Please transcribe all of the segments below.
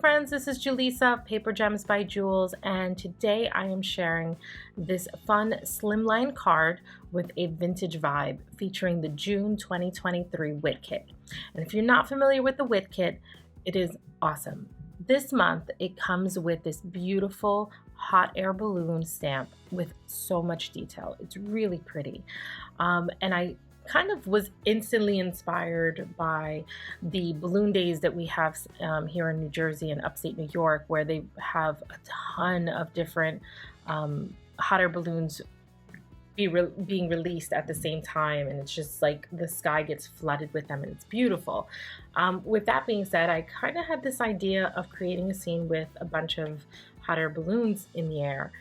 friends, this is Julissa of Paper Gems by Jules, and today I am sharing this fun slimline card with a vintage vibe featuring the June 2023 Wit Kit. And if you're not familiar with the Wit Kit, it is awesome. This month it comes with this beautiful hot air balloon stamp with so much detail. It's really pretty. And I kind of was instantly inspired by the balloon days that we have here in New Jersey and upstate New York, where they have a ton of different hot air balloons being released at the same time, and it's just like the sky gets flooded with them and it's beautiful. With that being said, I kind of had this idea of creating a scene with a bunch of hot air balloons in the air,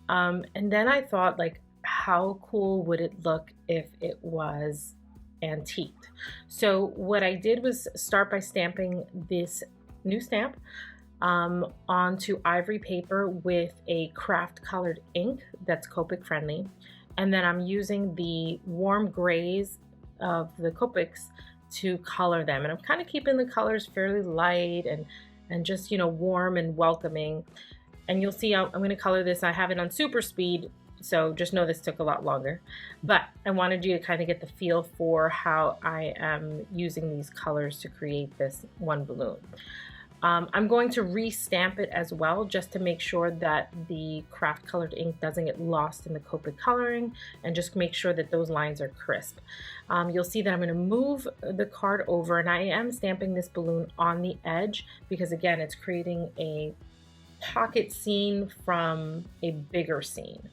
and then I thought, like, how cool would it look if it was antiqued? So what I did was start by stamping this new stamp onto ivory paper with a craft colored ink that's Copic friendly, and then I'm using the warm grays of the Copics to color them, and I'm kind of keeping the colors fairly light and just, you know, warm and welcoming. And you'll see I'm going to color this. I have it on super speed, so just know this took a lot longer, but I wanted you to kind of get the feel for how I am using these colors to create this one balloon. I'm going to re-stamp it as well, just to make sure that the craft colored ink doesn't get lost in the Copic coloring, and just make sure that those lines are crisp. You'll see that I'm going to move the card over, and I am stamping this balloon on the edge because, again, it's creating a pocket scene from a bigger scene.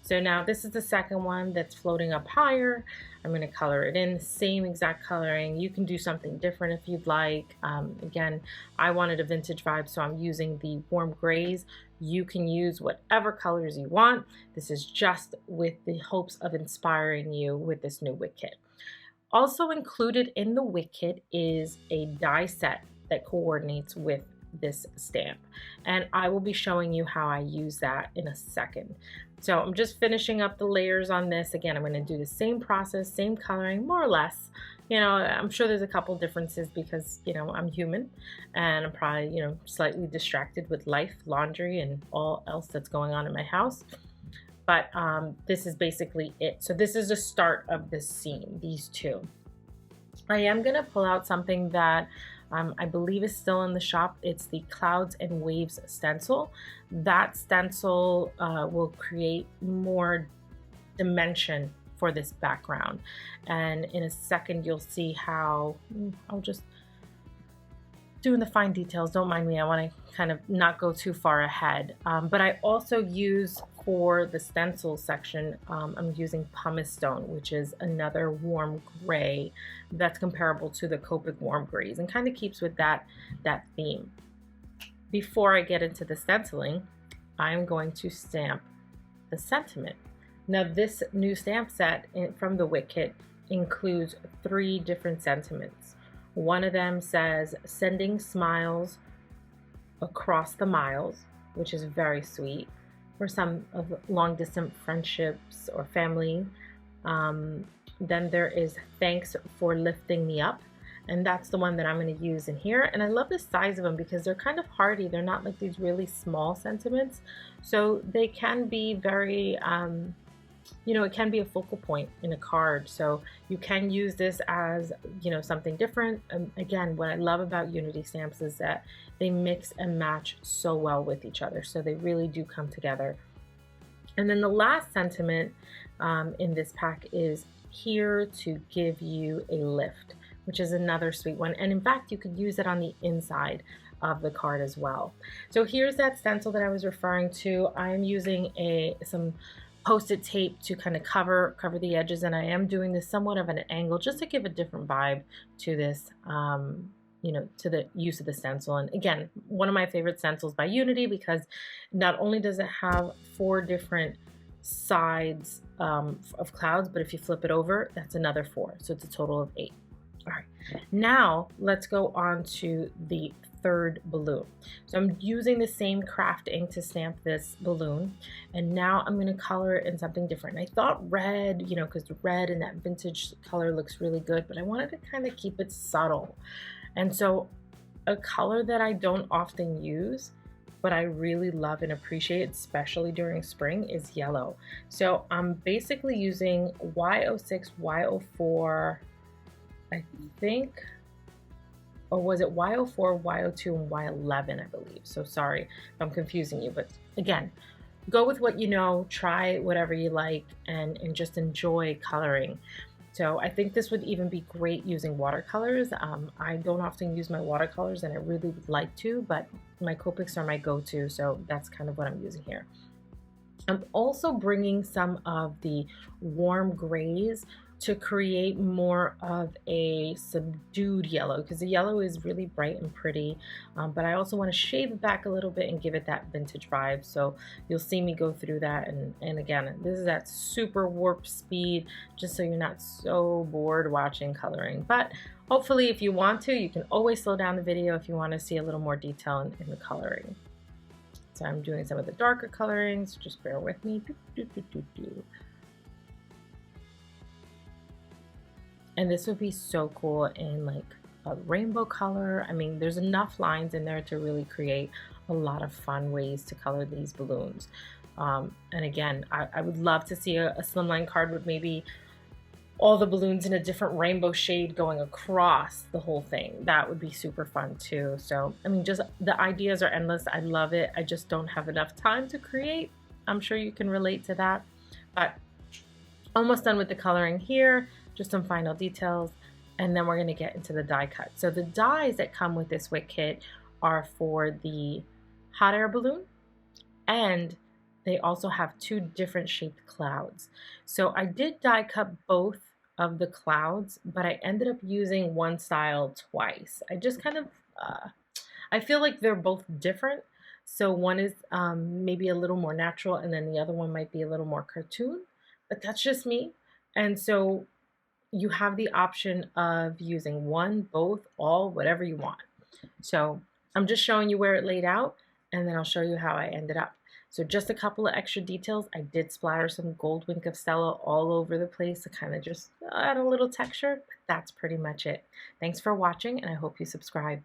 So now this is the second one that's floating up higher. I'm going to color it in, same exact coloring. You can do something different if you'd like. Again, I wanted a vintage vibe, so I'm using the warm grays. You can use whatever colors you want. This is just with the hopes of inspiring you with this new Wit Kit. Also included in the Wit Kit is a die set that coordinates with this stamp, and I will be showing you how I use that in a second. So I'm just finishing up the layers on this. Again, I'm going to do the same process, same coloring, more or less. You know, I'm sure there's a couple differences because, you know, I'm human and I'm probably, you know, slightly distracted with life, laundry, and all else that's going on in my house. But this is basically it. So this is the start of this scene, these two. I am going to pull out something that I believe is still in the shop. It's the Clouds and Waves stencil. That stencil will create more dimension for this background. And in a second, you'll see how, I'll just doing the fine details. Don't mind me. I want to kind of not go too far ahead. But I also use, for the stencil section, I'm using pumice stone, which is another warm gray that's comparable to the Copic warm grays and kind of keeps with that theme. Before I get into the stenciling, I'm going to stamp the sentiment. Now, this new stamp set from the Wit Kit includes 3 different sentiments. One of them says, "Sending smiles across the miles," which is very sweet for some of long distance friendships or family. Then there is "Thanks for lifting me up," and that's the one that I'm going to use in here. And I love the size of them because they're kind of hearty. They're not like these really small sentiments, so they can be very you know, it can be a focal point in a card, so you can use this as, you know, something different. Again, what I love about Unity stamps is that they mix and match so well with each other, so they really do come together. And then the last sentiment in this pack is "Here to give you a lift," which is another sweet one, and in fact you could use it on the inside of the card as well. So here's that stencil that I was referring to. I'm using some Post-it tape to kind of cover the edges, and I am doing this somewhat of an angle just to give a different vibe to this, you know, to the use of the stencil. And again, one of my favorite stencils by Unity, because not only does it have 4 different sides of clouds, but if you flip it over, that's another 4, so it's a total of 8. All right, now let's go on to the third balloon. So I'm using the same craft ink to stamp this balloon, and now I'm going to color it in something different. And I thought red, you know, because the red and that vintage color looks really good, but I wanted to kind of keep it subtle. And so A color that I don't often use, but I really love and appreciate, especially during spring, is yellow. So I'm basically using Y06, Y04, I think, or was it Y04, Y02, and Y11, I believe. So sorry if I'm confusing you, but again, go with what you know, try whatever you like, and just enjoy coloring. So I think this would even be great using watercolors. I don't often use my watercolors and I really would like to, but my Copics are my go-to, so that's kind of what I'm using here. I'm also bringing some of the warm grays to create more of a subdued yellow, because the yellow is really bright and pretty, but I also want to shave it back a little bit and give it that vintage vibe. So you'll see me go through that, and again, this is at super warp speed, just so you're not so bored watching coloring. But hopefully if you want to, you can always slow down the video if you want to see a little more detail in the coloring. So I'm doing some of the darker colorings, just bear with me. And this would be so cool in like a rainbow color. I mean, there's enough lines in there to really create a lot of fun ways to color these balloons. And again, I would love to see a slimline card with maybe all the balloons in a different rainbow shade going across the whole thing. That would be super fun too. So, I mean, just the ideas are endless. I love it. I just don't have enough time to create. I'm sure you can relate to that. But almost done with the coloring here. Just some final details, and then we're going to get into the die cut. So the dies that come with this wick kit are for the hot air balloon, and they also have two different shaped clouds. So I did die cut both of the clouds, but I ended up using one style twice. I just kind of, I feel like they're both different. So one is maybe a little more natural, and then the other one might be a little more cartoon, but that's just me. And so you have the option of using one, both, all, whatever you want. So I'm just showing you where it laid out, and then I'll show you how I ended up. So just a couple of extra details. I did splatter some gold wink of Stella all over the place to kind of just add a little texture. But that's pretty much it. Thanks for watching, and I hope you subscribe.